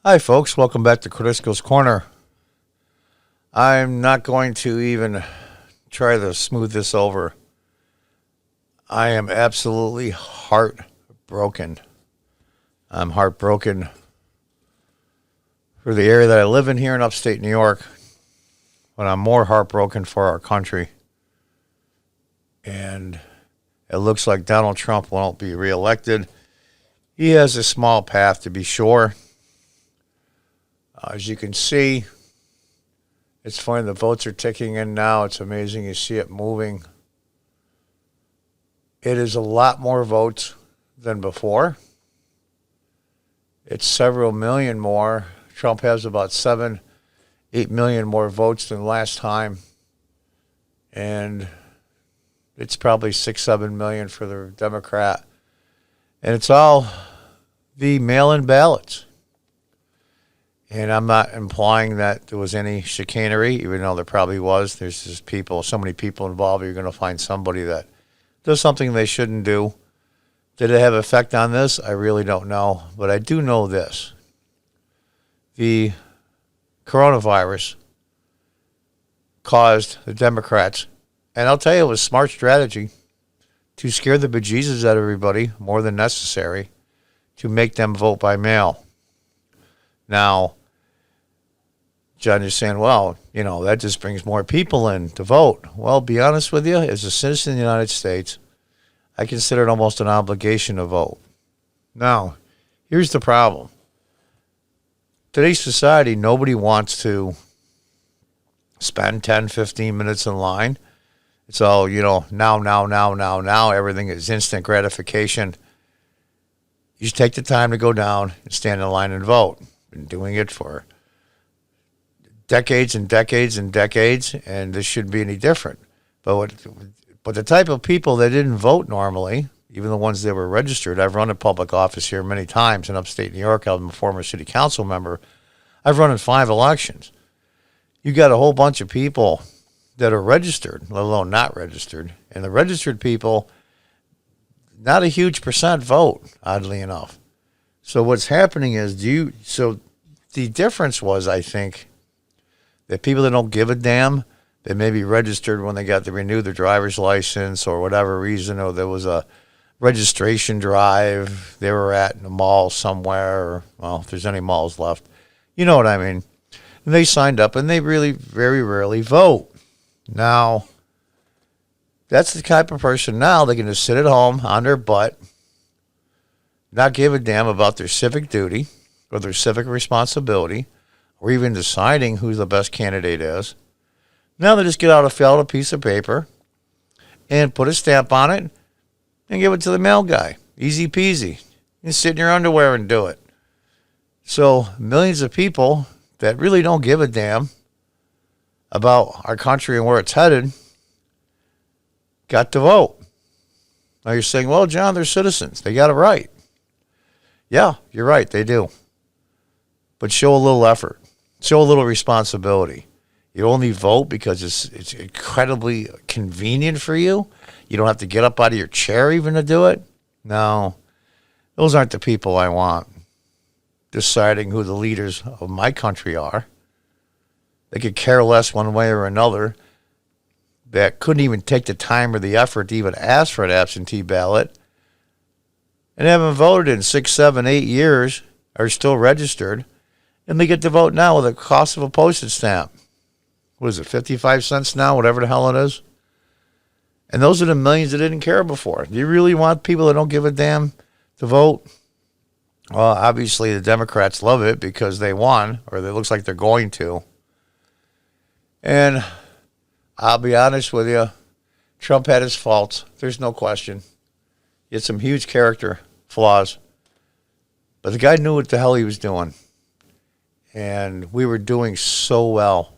Hi, folks. Welcome back to Cordisco's Corner. I'm not going to even try to smooth this over. I am absolutely heartbroken. I'm heartbroken for the area that I live in here in upstate New York, but I'm more heartbroken for our country. And it looks like Donald Trump won't be reelected. He has a small path, to be sure. As you can see, it's funny, the votes are ticking in now. It's amazing. You see it moving. It is a lot more votes than before. It's several million more. Trump has about 8 million more votes than last time. And it's probably 7 million for the Democrat. And it's all the mail-in ballots. And I'm not implying that there was any chicanery, even though there probably was. There's just so many people involved. You're going to find somebody that does something they shouldn't do. Did it have effect on this? I really don't know. But I do know this. The coronavirus caused the Democrats, and I'll tell you, it was smart strategy, to scare the bejesus out of everybody, more than necessary, to make them vote by mail. Now, John, you're saying, well, that just brings more people in to vote. Well, be honest with you, as a citizen of the United States, I consider it almost an obligation to vote. Now, here's the problem. Today's society, nobody wants to spend 10, 15 minutes in line. It's all, now. Everything is instant gratification. You just take the time to go down and stand in line and vote. Been doing it for decades and decades and decades, and this shouldn't be any different. But the type of people that didn't vote normally, even the ones that were registered, I've run a public office here many times in upstate New York. I'm a former city council member. I've run in 5 elections. You got a whole bunch of people that are registered, let alone not registered, and the registered people, not a huge percent vote, oddly enough. So what's happening is, the difference was, I think, that people that don't give a damn, they may be registered when they got to renew their driver's license or whatever reason, or there was a registration drive they were at in a mall somewhere, or, well, if there's any malls left. You know what I mean. And they signed up, and they really very rarely vote. Now, that's the type of person now, they can just sit at home on their butt, not give a damn about their civic duty or their civic responsibility, or even deciding who the best candidate is. Now they just get out a piece of paper and put a stamp on it and give it to the mail guy. Easy peasy. You can sit in your underwear and do it. So millions of people that really don't give a damn about our country and where it's headed got to vote. Now you're saying, well, John, they're citizens. They got it right. Yeah, you're right. They do. But show a little effort. Show a little responsibility. You only vote because it's incredibly convenient for you. You don't have to get up out of your chair even to do it. No, those aren't the people I want deciding who the leaders of my country are. They could care less one way or another. That couldn't even take the time or the effort to even ask for an absentee ballot and haven't voted in 6, 7, 8 years, are still registered, and they get to vote now with the cost of a postage stamp. What is it, 55 cents now, whatever the hell it is? And those are the millions that didn't care before. Do you really want people that don't give a damn to vote? Well, obviously the Democrats love it because they won, or it looks like they're going to. And I'll be honest with you, Trump had his faults. There's no question. He had some huge character flaws. But the guy knew what the hell he was doing. And we were doing so well.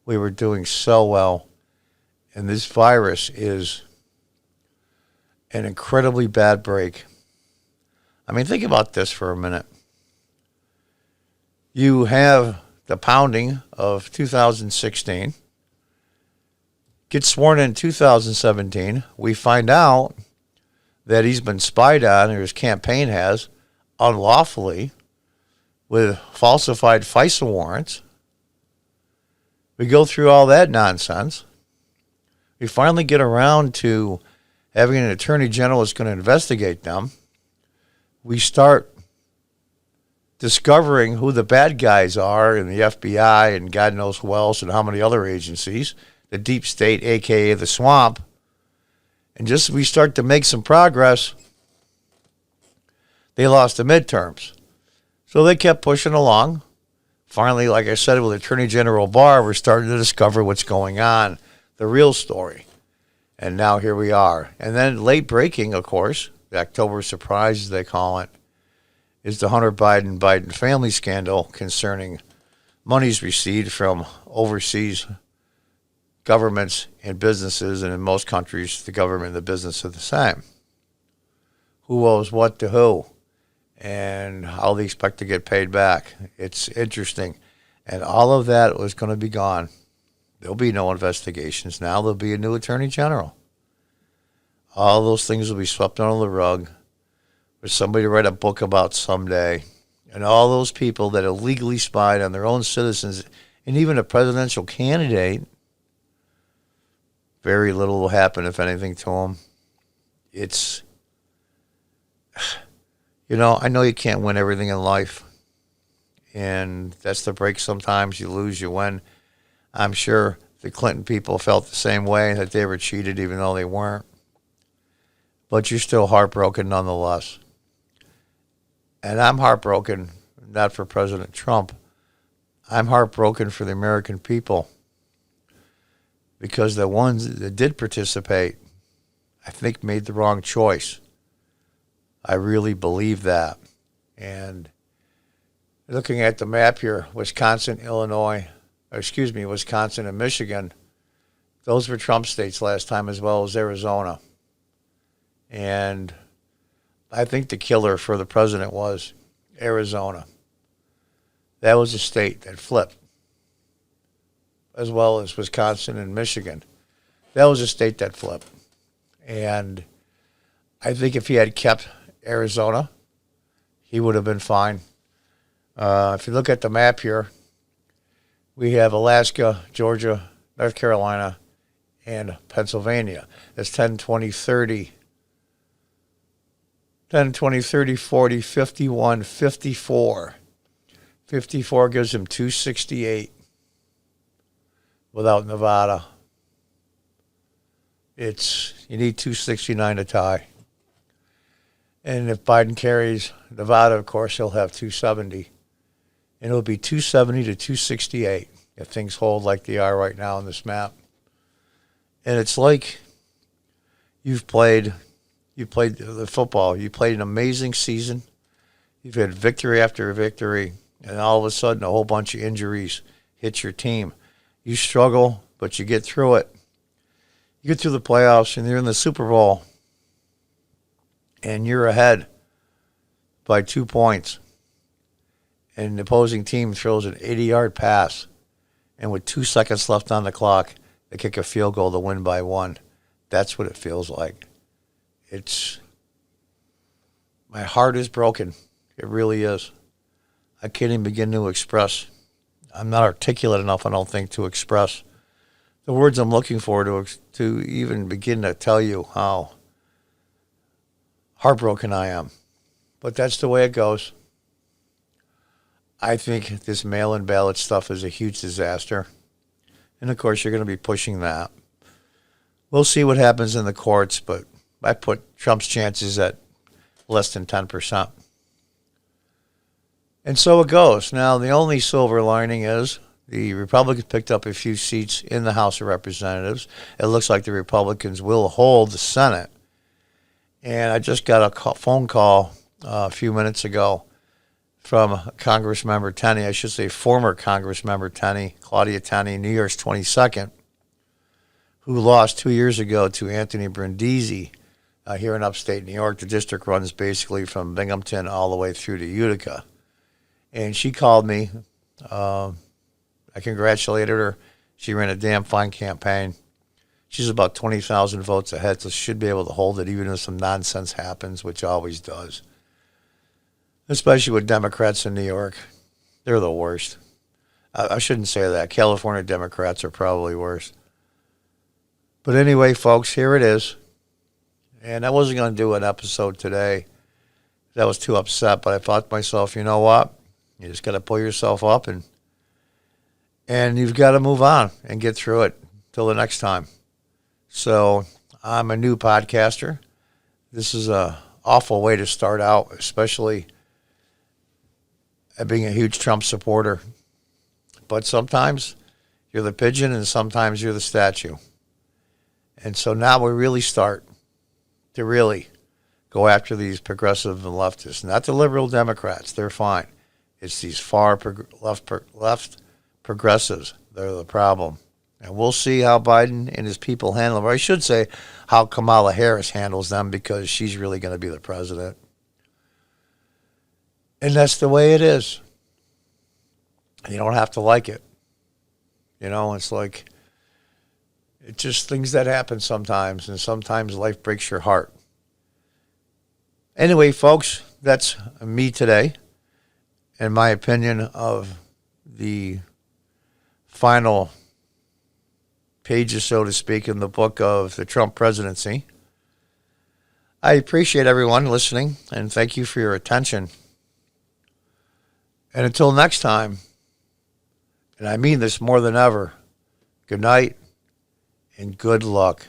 We were doing so well. And this virus is an incredibly bad break. I mean, think about this for a minute. You have the pounding of 2016. Gets sworn in 2017. We find out that he's been spied on, or his campaign has, unlawfully, with falsified FISA warrants. We go through all that nonsense. We finally get around to having an attorney general that's going to investigate them. We start discovering who the bad guys are in the FBI and God knows who else and how many other agencies, the deep state, a.k.a. the swamp. And just as we start to make some progress, they lost the midterms. So they kept pushing along. Finally, like I said, with Attorney General Barr, we're starting to discover what's going on, the real story. And now here we are. And then late breaking, of course, the October surprise, as they call it, is the Hunter Biden family scandal concerning monies received from overseas governments and businesses, and in most countries, the government and the business are the same. Who owes what to who, and how they expect to get paid back. It's interesting. And all of that was going to be gone. There'll be no investigations now. There'll be a new attorney general. All those things will be swept under the rug for somebody to write a book about someday. And all those people that illegally spied on their own citizens, and even a presidential candidate, very little will happen, if anything, to them. It's, I know you can't win everything in life. And that's the break sometimes. You lose, you win. I'm sure the Clinton people felt the same way, that they were cheated even though they weren't. But you're still heartbroken nonetheless. And I'm heartbroken, not for President Trump. I'm heartbroken for the American people. Because the ones that did participate, I think, made the wrong choice. I really believe that. And looking at the map here, Wisconsin and Michigan, those were Trump states last time, as well as Arizona. And I think the killer for the president was Arizona. That was a state that flipped, as well as Wisconsin and Michigan. That was a state that flipped. And I think if he had kept Arizona, he would have been fine. If you look at the map here, we have Alaska, Georgia, North Carolina, and Pennsylvania. That's 10, 20, 30. 10, 20, 30, 40, 51, 54. 54 gives him 268 without Nevada. You need 269 to tie. And if Biden carries Nevada, of course, he'll have 270. And it'll be 270 to 268 if things hold like they are right now on this map. And it's like you played the football. You played an amazing season. You've had victory after victory. And all of a sudden, a whole bunch of injuries hit your team. You struggle, but you get through it. You get through the playoffs, and you're in the Super Bowl. And you're ahead by 2 points. And the opposing team throws an 80-yard pass. And with 2 seconds left on the clock, they kick a field goal to win by 1. That's what it feels like. My heart is broken. It really is. I can't even begin to express. I'm not articulate enough, I don't think, to express the words I'm looking for to even begin to tell you how heartbroken I am. But that's the way it goes. I think this mail-in ballot stuff is a huge disaster. And, of course, you're going to be pushing that. We'll see what happens in the courts, but I put Trump's chances at less than 10%. And so it goes. Now, the only silver lining is the Republicans picked up a few seats in the House of Representatives. It looks like the Republicans will hold the Senate. And I just got a phone call a few minutes ago from Congressmember Tenney, I should say former Congressmember Tenney, Claudia Tenney, New York's 22nd, who lost 2 years ago to Anthony Brindisi here in upstate New York. The district runs basically from Binghamton all the way through to Utica. And she called me. I congratulated her. She ran a damn fine campaign. She's about 20,000 votes ahead, so she should be able to hold it even if some nonsense happens, which always does, especially with Democrats in New York. They're the worst. I shouldn't say that. California Democrats are probably worse. But anyway, folks, here it is. And I wasn't going to do an episode today. I was too upset, but I thought to myself, you know what? You just got to pull yourself up and you've got to move on and get through it till the next time. So I'm a new podcaster. This is a awful way to start out, especially being a huge Trump supporter. But sometimes you're the pigeon and sometimes you're the statue. And so now we really start to really go after these progressive and leftists. Not the liberal Democrats. They're fine. It's these far left progressives. They're the problem. And we'll see how Biden and his people handle them. Or I should say how Kamala Harris handles them, because she's really going to be the president. And that's the way it is. You don't have to like it. You know, it's like, it's just things that happen sometimes, and sometimes life breaks your heart. Anyway, folks, that's me today, and my opinion of the final pages, so to speak, in the book of the Trump presidency. I appreciate everyone listening, and thank you for your attention. And until next time, and I mean this more than ever, good night and good luck.